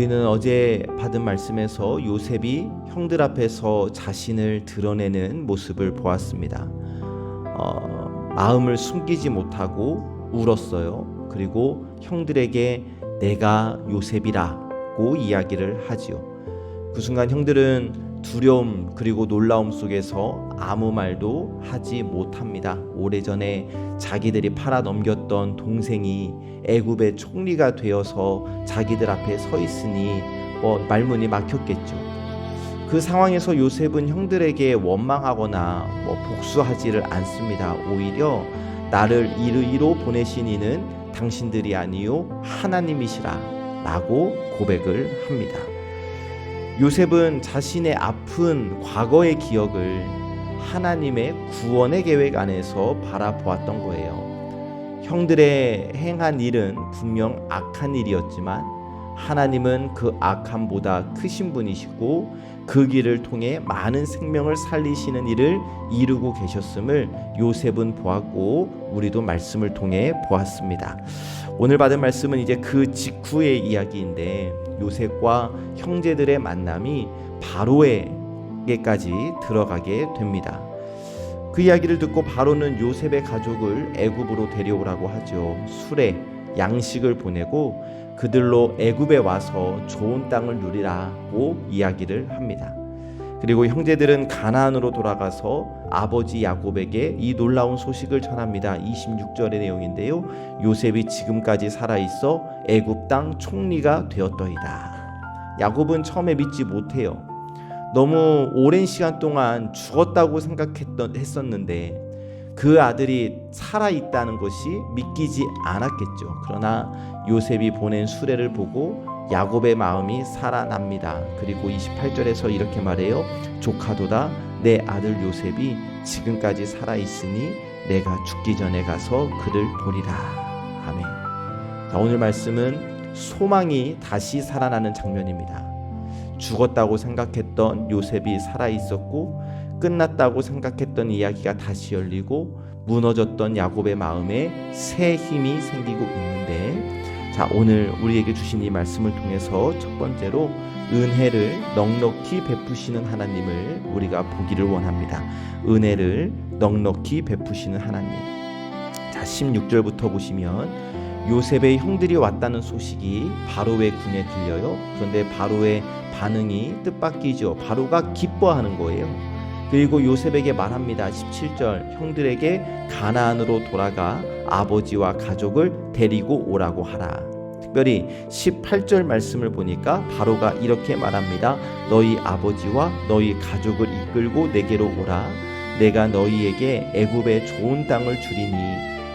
우리는 어제 받은 말씀에서 요셉이 형들 앞에서 자신을 드러내는 모습을 보았습니다. 마음을 숨기지 못하고 울었어요. 그리고 형들에게 내가 요셉이라고 이야기를 하지요. 그 순간 형들은 두려움 그리고 놀라움 속에서 아무 말도 하지 못합니다. 오래전에 자기들이 팔아 넘겼던 동생이 애굽의 총리가 되어서 자기들 앞에 서 있으니 말문이 막혔겠죠. 그 상황에서 요셉은 형들에게 원망하거나 복수하지를 않습니다. 오히려 나를 이리로 보내신 이는 당신들이 아니요 하나님이시라 라고 고백을 합니다. 요셉은 자신의 아픈 과거의 기억을 하나님의 구원의 계획 안에서 바라보았던 거예요. 형들의 행한 일은 분명 악한 일이었지만 하나님은 그 악함보다 크신 분이시고 그 길을 통해 많은 생명을 살리시는 일을 이루고 계셨음을 요셉은 보았고 우리도 말씀을 통해 보았습니다. 오늘 받은 말씀은 이제 그 직후의 이야기인데 요셉과 형제들의 만남이 바로에게까지 들어가게 됩니다. 그 이야기를 듣고 바로는 요셉의 가족을 애굽으로 데려오라고 하죠. 수레, 양식을 보내고 그들로 애굽에 와서 좋은 땅을 누리라고 이야기를 합니다. 그리고 형제들은 가나안으로 돌아가서 아버지 야곱에게 이 놀라운 소식을 전합니다. 26절의 내용인데요. 요셉이 지금까지 살아있어 애굽 땅 총리가 되었더이다. 야곱은 처음에 믿지 못해요. 너무 오랜 시간 동안 죽었다고 했었는데 그 아들이 살아있다는 것이 믿기지 않았겠죠. 그러나 요셉이 보낸 수레를 보고 야곱의 마음이 살아납니다. 그리고 28절에서 이렇게 말해요. 조카도다 내 아들 요셉이 지금까지 살아있으니 내가 죽기 전에 가서 그를 보리라. 아멘. 자, 오늘 말씀은 소망이 다시 살아나는 장면입니다. 죽었다고 생각했던 요셉이 살아있었고 끝났다고 생각했던 이야기가 다시 열리고 무너졌던 야곱의 마음에 새 힘이 생기고 있는데 자, 오늘 우리에게 주신 이 말씀을 통해서 첫 번째로 은혜를 넉넉히 베푸시는 하나님을 우리가 보기를 원합니다. 은혜를 넉넉히 베푸시는 하나님. 자, 16절부터 보시면 요셉의 형들이 왔다는 소식이 바로의 궁에 들려요. 그런데 바로의 반응이 뜻밖이죠. 바로가 기뻐하는 거예요. 그리고 요셉에게 말합니다. 17절 형들에게 가나안으로 돌아가 아버지와 가족을 데리고 오라고 하라. 특별히 18절 말씀을 보니까 바로가 이렇게 말합니다. 너희 아버지와 너희 가족을 이끌고 내게로 오라. 내가 너희에게 애굽의 좋은 땅을 주리니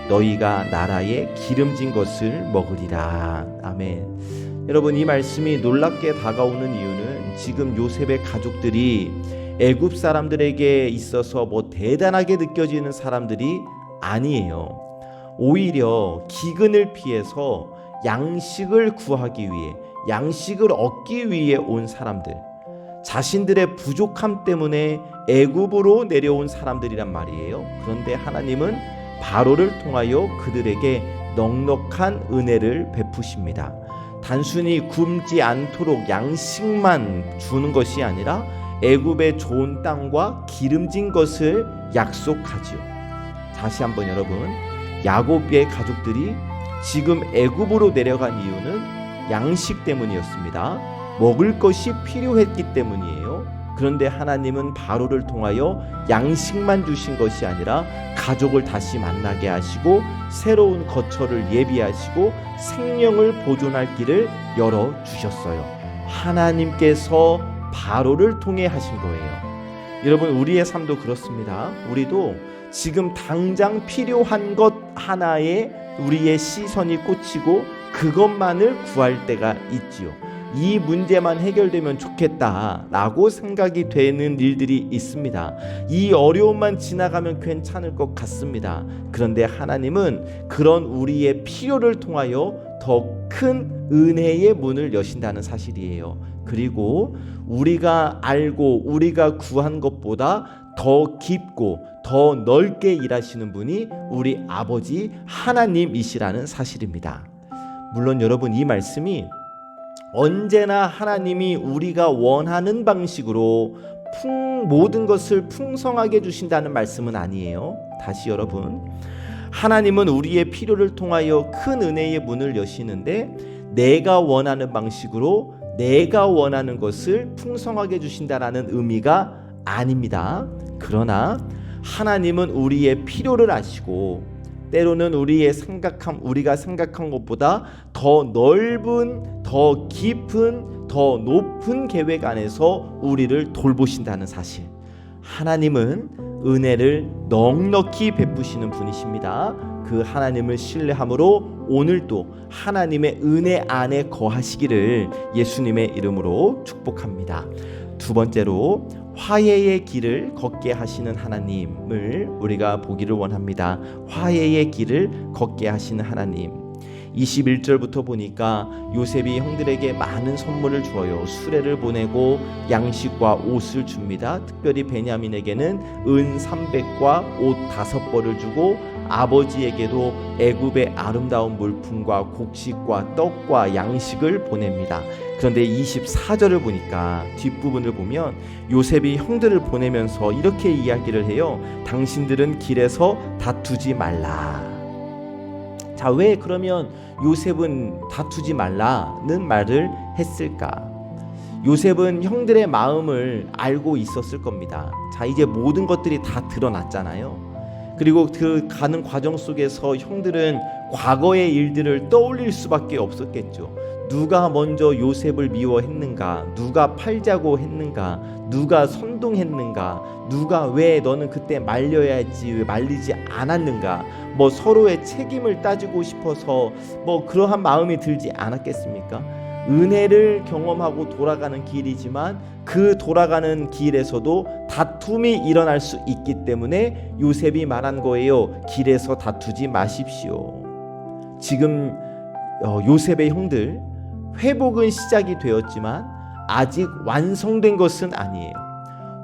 너희가 나라의 기름진 것을 먹으리라. 아멘. 여러분, 이 말씀이 놀랍게 다가오는 이유는 지금 요셉의 가족들이 애굽 사람들에게 있어서 대단하게 느껴지는 사람들이 아니에요. 오히려 기근을 피해서 양식을 구하기 위해, 양식을 얻기 위해 온 사람들, 자신들의 부족함 때문에 애굽으로 내려온 사람들이란 말이에요. 그런데 하나님은 바로를 통하여 그들에게 넉넉한 은혜를 베푸십니다. 단순히 굶지 않도록 양식만 주는 것이 아니라 애굽의 좋은 땅과 기름진 것을 약속하지요. 다시 한번 여러분, 야곱의 가족들이 지금 애굽으로 내려간 이유는 양식 때문이었습니다. 먹을 것이 필요했기 때문이에요. 그런데 하나님은 바로를 통하여 양식만 주신 것이 아니라 가족을 다시 만나게 하시고 새로운 거처를 예비하시고 생명을 보존할 길을 열어주셨어요. 하나님께서 바로를 통해 하신 거예요. 여러분, 우리의 삶도 그렇습니다. 우리도 지금 당장 필요한 것 하나에 우리의 시선이 꽂히고 그것만을 구할 때가 있지요. 이 문제만 해결되면 좋겠다라고 생각이 되는 일들이 있습니다. 이 어려움만 지나가면 괜찮을 것 같습니다. 그런데 하나님은 그런 우리의 필요를 통하여 더 큰 은혜의 문을 여신다는 사실이에요. 그리고 우리가 알고 우리가 구한 것보다 더 깊고 더 넓게 일하시는 분이 우리 아버지 하나님이시라는 사실입니다. 물론 여러분, 이 말씀이 언제나 하나님이 우리가 원하는 방식으로 모든 것을 풍성하게 주신다는 말씀은 아니에요. 다시 여러분, 하나님은 우리의 필요를 통하여 큰 은혜의 문을 여시는데 내가 원하는 방식으로 내가 원하는 것을 풍성하게 주신다라는 의미가 아닙니다. 그러나 하나님은 우리의 필요를 아시고 때로는 우리가 생각한 것보다 더 넓은, 더 깊은, 더 높은 계획 안에서 우리를 돌보신다는 사실. 하나님은 은혜를 넉넉히 베푸시는 분이십니다. 그 하나님을 신뢰함으로 오늘도 하나님의 은혜 안에 거하시기를 예수님의 이름으로 축복합니다. 두 번째로 화해의 길을 걷게 하시는 하나님을 우리가 보기를 원합니다. 화해의 길을 걷게 하시는 하나님. 21절부터 보니까 요셉이 형들에게 많은 선물을 주어요. 수레를 보내고 양식과 옷을 줍니다. 특별히 베냐민에게는 은 300과 옷 5벌을 주고 아버지에게도 애굽의 아름다운 물품과 곡식과 떡과 양식을 보냅니다. 그런데 24절을 보니까 뒷부분을 보면 요셉이 형들을 보내면서 이렇게 이야기를 해요. 당신들은 길에서 다투지 말라. 자, 왜 그러면 요셉은 다투지 말라는 말을 했을까? 요셉은 형들의 마음을 알고 있었을 겁니다. 자, 이제 모든 것들이 다 드러났잖아요. 그리고 그 가는 과정 속에서 형들은 과거의 일들을 떠올릴 수밖에 없었겠죠. 누가 먼저 요셉을 미워했는가? 누가 팔자고 했는가? 누가 선동했는가? 누가 왜 너는 그때 말려야 했지 왜 말리지 않았는가? 뭐 서로의 책임을 따지고 싶어서 뭐 그러한 마음이 들지 않았겠습니까? 은혜를 경험하고 돌아가는 길이지만 그 돌아가는 길에서도 다툼이 일어날 수 있기 때문에 요셉이 말한 거예요. 길에서 다투지 마십시오. 지금 요셉의 형들 회복은 시작이 되었지만 아직 완성된 것은 아니에요.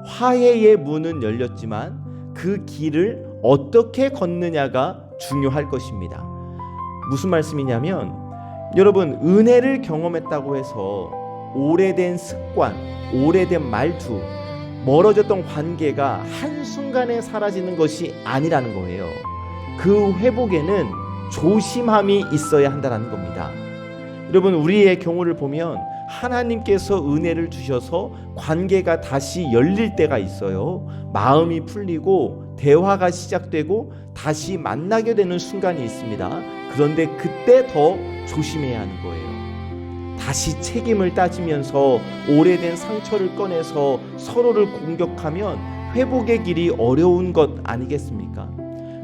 화해의 문은 열렸지만 그 길을 어떻게 걷느냐가 중요할 것입니다. 무슨 말씀이냐면 여러분, 은혜를 경험했다고 해서 오래된 습관, 오래된 말투, 멀어졌던 관계가 한순간에 사라지는 것이 아니라는 거예요. 그 회복에는 조심함이 있어야 한다는 겁니다. 여러분, 우리의 경우를 보면 하나님께서 은혜를 주셔서 관계가 다시 열릴 때가 있어요. 마음이 풀리고 대화가 시작되고 다시 만나게 되는 순간이 있습니다. 그런데 그때 더 조심해야 하는 거예요. 다시 책임을 따지면서 오래된 상처를 꺼내서 서로를 공격하면 회복의 길이 어려운 것 아니겠습니까?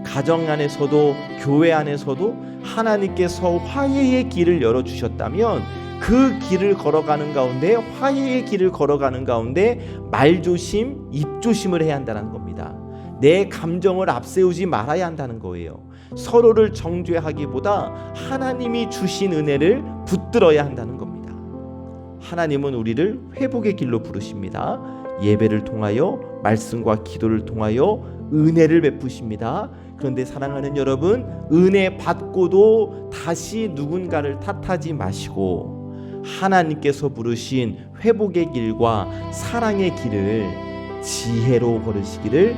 가정 안에서도 교회 안에서도 하나님께서 화해의 길을 열어주셨다면 그 길을 걸어가는 가운데, 화해의 길을 걸어가는 가운데 말조심, 입조심을 해야 한다는 겁니다. 내 감정을 앞세우지 말아야 한다는 거예요. 서로를 정죄하기보다 하나님이 주신 은혜를 붙들어야 한다는 겁니다. 하나님은 우리를 회복의 길로 부르십니다. 예배를 통하여, 말씀과 기도를 통하여 은혜를 베푸십니다. 그런데 사랑하는 여러분, 은혜 받고도 다시 누군가를 탓하지 마시고 하나님께서 부르신 회복의 길과 사랑의 길을 지혜로 걸으시기를,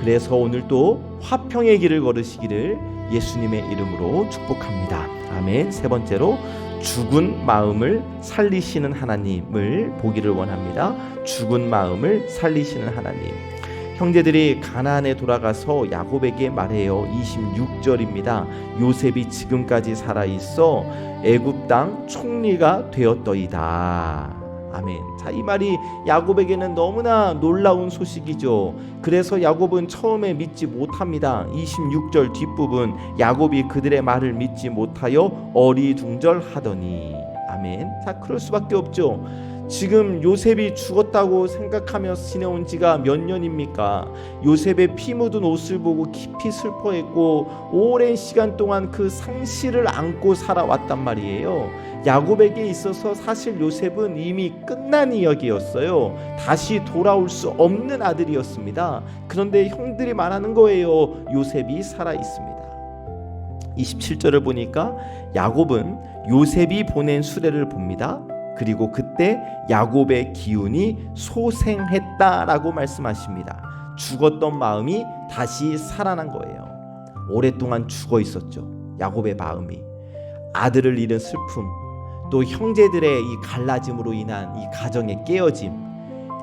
그래서 오늘도 화평의 길을 걸으시기를 예수님의 이름으로 축복합니다. 아멘. 세 번째로 죽은 마음을 살리시는 하나님을 보기를 원합니다. 죽은 마음을 살리시는 하나님. 형제들이 가나안에 돌아가서 야곱에게 말해요. 26절입니다. 요셉이 지금까지 살아있어 애굽 땅 총리가 되었더이다. 아멘. 자, 이 말이 야곱에게는 너무나 놀라운 소식이죠. 그래서 야곱은 처음에 믿지 못합니다. 26절 뒷부분, 야곱이 그들의 말을 믿지 못하여 어리둥절하더니. 아멘. 자, 그럴 수밖에 없죠. 지금 요셉이 죽었다고 생각하며 지내온 지가 몇 년입니까? 요셉의 피 묻은 옷을 보고 깊이 슬퍼했고 오랜 시간 동안 그 상실을 안고 살아왔단 말이에요. 야곱에게 있어서 사실 요셉은 이미 끝난 이야기였어요. 다시 돌아올 수 없는 아들이었습니다. 그런데 형들이 말하는 거예요. 요셉이 살아 있습니다. 27절을 보니까 야곱은 요셉이 보낸 수레를 봅니다. 그리고 그때 야곱의 기운이 소생했다라고 말씀하십니다. 죽었던 마음이 다시 살아난 거예요. 오랫동안 죽어 있었죠. 야곱의 마음이. 아들을 잃은 슬픔, 또 형제들의 이 갈라짐으로 인한 이 가정의 깨어짐,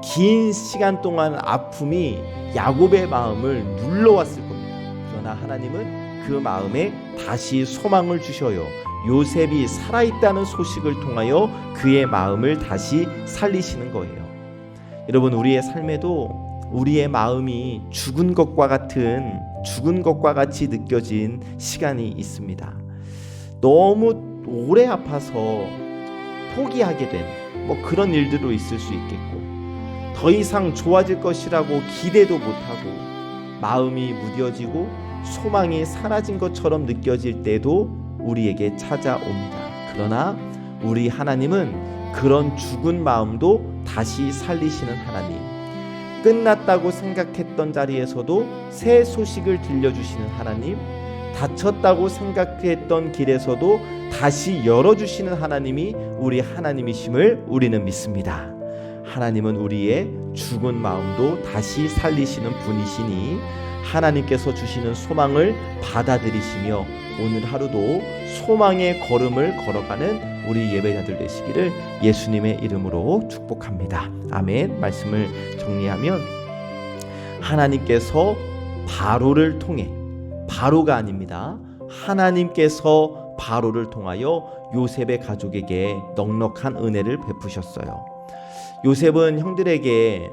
긴 시간 동안 아픔이 야곱의 마음을 눌러왔을 겁니다. 그러나 하나님은 그 마음에 다시 소망을 주셔요. 요셉이 살아있다는 소식을 통하여 그의 마음을 다시 살리시는 거예요. 여러분, 우리의 삶에도 우리의 마음이 죽은 것과 같이 느껴진 시간이 있습니다. 너무 오래 아파서 포기하게 된 그런 일들도 있을 수 있겠고, 더 이상 좋아질 것이라고 기대도 못하고 마음이 무뎌지고 소망이 사라진 것처럼 느껴질 때도 우리에게 찾아옵니다. 그러나 우리 하나님은 그런 죽은 마음도 다시 살리시는 하나님, 끝났다고 생각했던 자리에서도 새 소식을 들려주시는 하나님, 닫혔다고 생각했던 길에서도 다시 열어주시는 하나님이 우리 하나님이심을 우리는 믿습니다. 하나님은 우리의 죽은 마음도 다시 살리시는 분이시니 하나님께서 주시는 소망을 받아들이시며 오늘 하루도 소망의 걸음을 걸어가는 우리 예배자들 되시기를 예수님의 이름으로 축복합니다. 아멘. 말씀을 정리하면 하나님께서 바로를 통해, 바로가 아닙니다, 하나님께서 바로를 통하여 요셉의 가족에게 넉넉한 은혜를 베푸셨어요. 요셉은 형들에게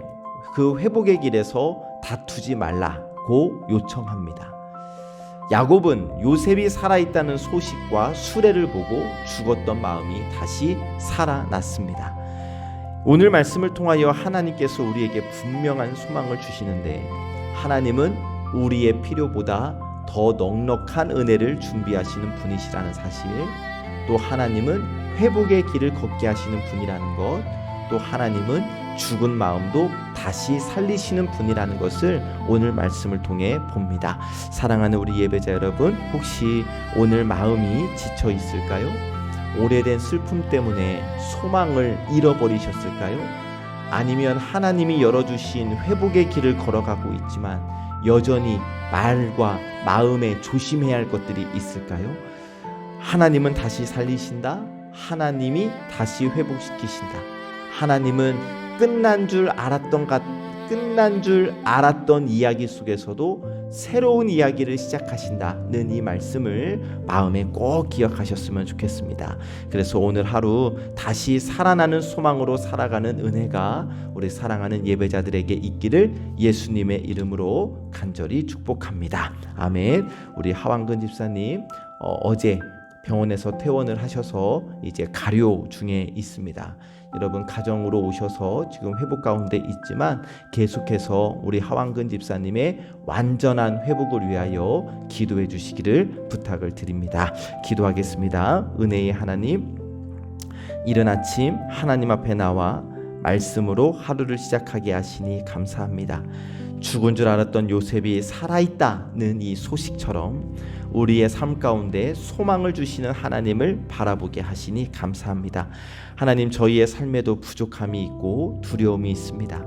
그 회복의 길에서 다투지 말라고 요청합니다. 야곱은 요셉이 살아있다는 소식과 수레를 보고 죽었던 마음이 다시 살아났습니다. 오늘 말씀을 통하여 하나님께서 우리에게 분명한 소망을 주시는데, 하나님은 우리의 필요보다 더 넉넉한 은혜를 준비하시는 분이시라는 사실, 또 하나님은 회복의 길을 걷게 하시는 분이라는 것, 또 하나님은 죽은 마음도 다시 살리시는 분이라는 것을 오늘 말씀을 통해 봅니다. 사랑하는 우리 예배자 여러분, 혹시 오늘 마음이 지쳐 있을까요? 오래된 슬픔 때문에 소망을 잃어버리셨을까요? 아니면 하나님이 열어주신 회복의 길을 걸어가고 있지만 여전히 말과 마음에 조심해야 할 것들이 있을까요? 하나님은 다시 살리신다. 하나님이 다시 회복시키신다. 하나님은 끝난 줄 알았던 이야기 속에서도 새로운 이야기를 시작하신다는 이 말씀을 마음에 꼭 기억하셨으면 좋겠습니다. 그래서 오늘 하루 다시 살아나는 소망으로 살아가는 은혜가 우리 사랑하는 예배자들에게 있기를 예수님의 이름으로 간절히 축복합니다. 아멘. 우리 하완근 집사님 어제 병원에서 퇴원을 하셔서 이제 가료 중에 있습니다. 여러분, 가정으로 오셔서 지금 회복 가운데 있지만 계속해서 우리 하완근 집사님의 완전한 회복을 위하여 기도해 주시기를 부탁을 드립니다. 기도하겠습니다. 은혜의 하나님, 이른 아침 하나님 앞에 나와 말씀으로 하루를 시작하게 하시니 감사합니다. 죽은 줄 알았던 요셉이 살아있다는 이 소식처럼 우리의 삶 가운데 소망을 주시는 하나님을 바라보게 하시니 감사합니다. 하나님, 저희의 삶에도 부족함이 있고 두려움이 있습니다.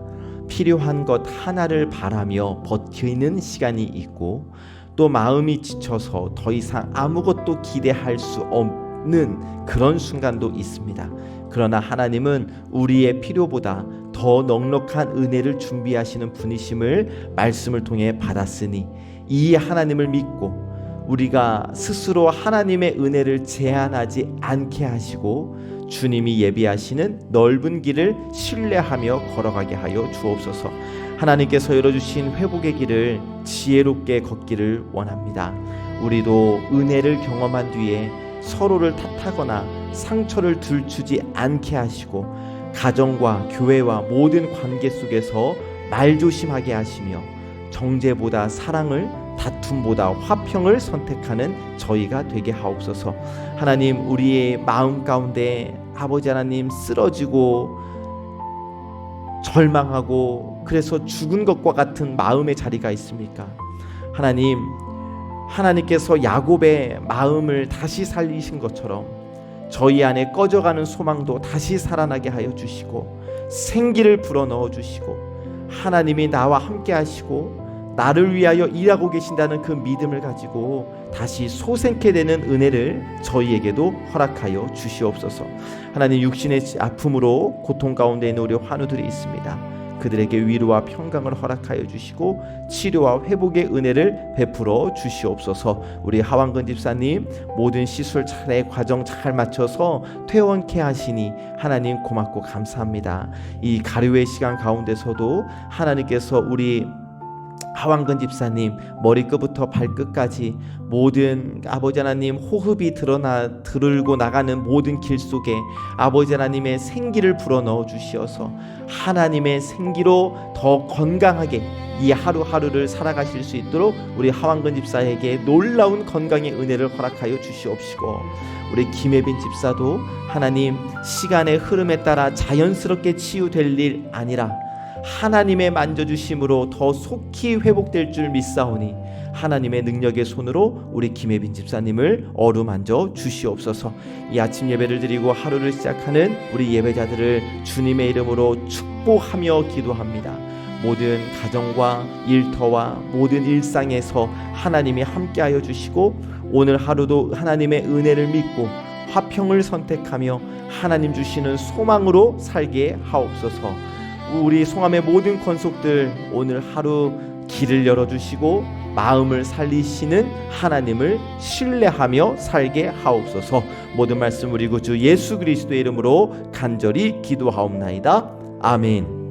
필요한 것 하나를 바라며 버티는 시간이 있고, 또 마음이 지쳐서 더 이상 아무것도 기대할 수 없는 그런 순간도 있습니다. 그러나 하나님은 우리의 필요보다 더 넉넉한 은혜를 준비하시는 분이심을 말씀을 통해 받았으니 이 하나님을 믿고 우리가 스스로 하나님의 은혜를 제한하지 않게 하시고 주님이 예비하시는 넓은 길을 신뢰하며 걸어가게 하여 주옵소서. 하나님께서 열어주신 회복의 길을 지혜롭게 걷기를 원합니다. 우리도 은혜를 경험한 뒤에 서로를 탓하거나 상처를 들추지 않게 하시고 가정과 교회와 모든 관계 속에서 말조심하게 하시며 정죄보다 사랑을, 다툼보다 화평을 선택하는 저희가 되게 하옵소서. 하나님, 우리의 마음 가운데 아버지 하나님 쓰러지고 절망하고 그래서 죽은 것과 같은 마음의 자리가 있습니까? 하나님, 하나님께서 야곱의 마음을 다시 살리신 것처럼 저희 안에 꺼져가는 소망도 다시 살아나게 하여 주시고 생기를 불어넣어 주시고 하나님이 나와 함께 하시고 나를 위하여 일하고 계신다는 그 믿음을 가지고 다시 솟생케 되는 은혜를 저희에게도 허락하여 주시옵소서. 하나님, 육신의 아픔으로 고통 가운데 있는 우리 환우들이 있습니다. 그들에게 위로와 평강을 허락하여 주시고 치료와 회복의 은혜를 베풀어 주시옵소서. 우리 하완근 집사님 모든 시술 차례 과정 잘 맞춰서 퇴원케 하시니 하나님 고맙고 감사합니다. 이 가료의 시간 가운데서도 하나님께서 우리 하완근 집사님 머리끝부터 발끝까지 모든 아버지 하나님 호흡이 들고 나가는 모든 길 속에 아버지 하나님의 생기를 불어넣어 주시어서 하나님의 생기로 더 건강하게 이 하루하루를 살아가실 수 있도록 우리 하완근 집사에게 놀라운 건강의 은혜를 허락하여 주시옵시고, 우리 김혜빈 집사도 하나님 시간의 흐름에 따라 자연스럽게 치유될 일 아니라 하나님의 만져주심으로 더 속히 회복될 줄 믿사오니 하나님의 능력의 손으로 우리 김혜빈 집사님을 어루만져 주시옵소서. 이 아침 예배를 드리고 하루를 시작하는 우리 예배자들을 주님의 이름으로 축복하며 기도합니다. 모든 가정과 일터와 모든 일상에서 하나님이 함께하여 주시고 오늘 하루도 하나님의 은혜를 믿고 화평을 선택하며 하나님 주시는 소망으로 살게 하옵소서. 우리 송암의 모든 권속들 오늘 하루 길을 열어주시고 마음을 살리시는 하나님을 신뢰하며 살게 하옵소서. 모든 말씀 우리 구주 예수 그리스도의 이름으로 간절히 기도하옵나이다. 아멘.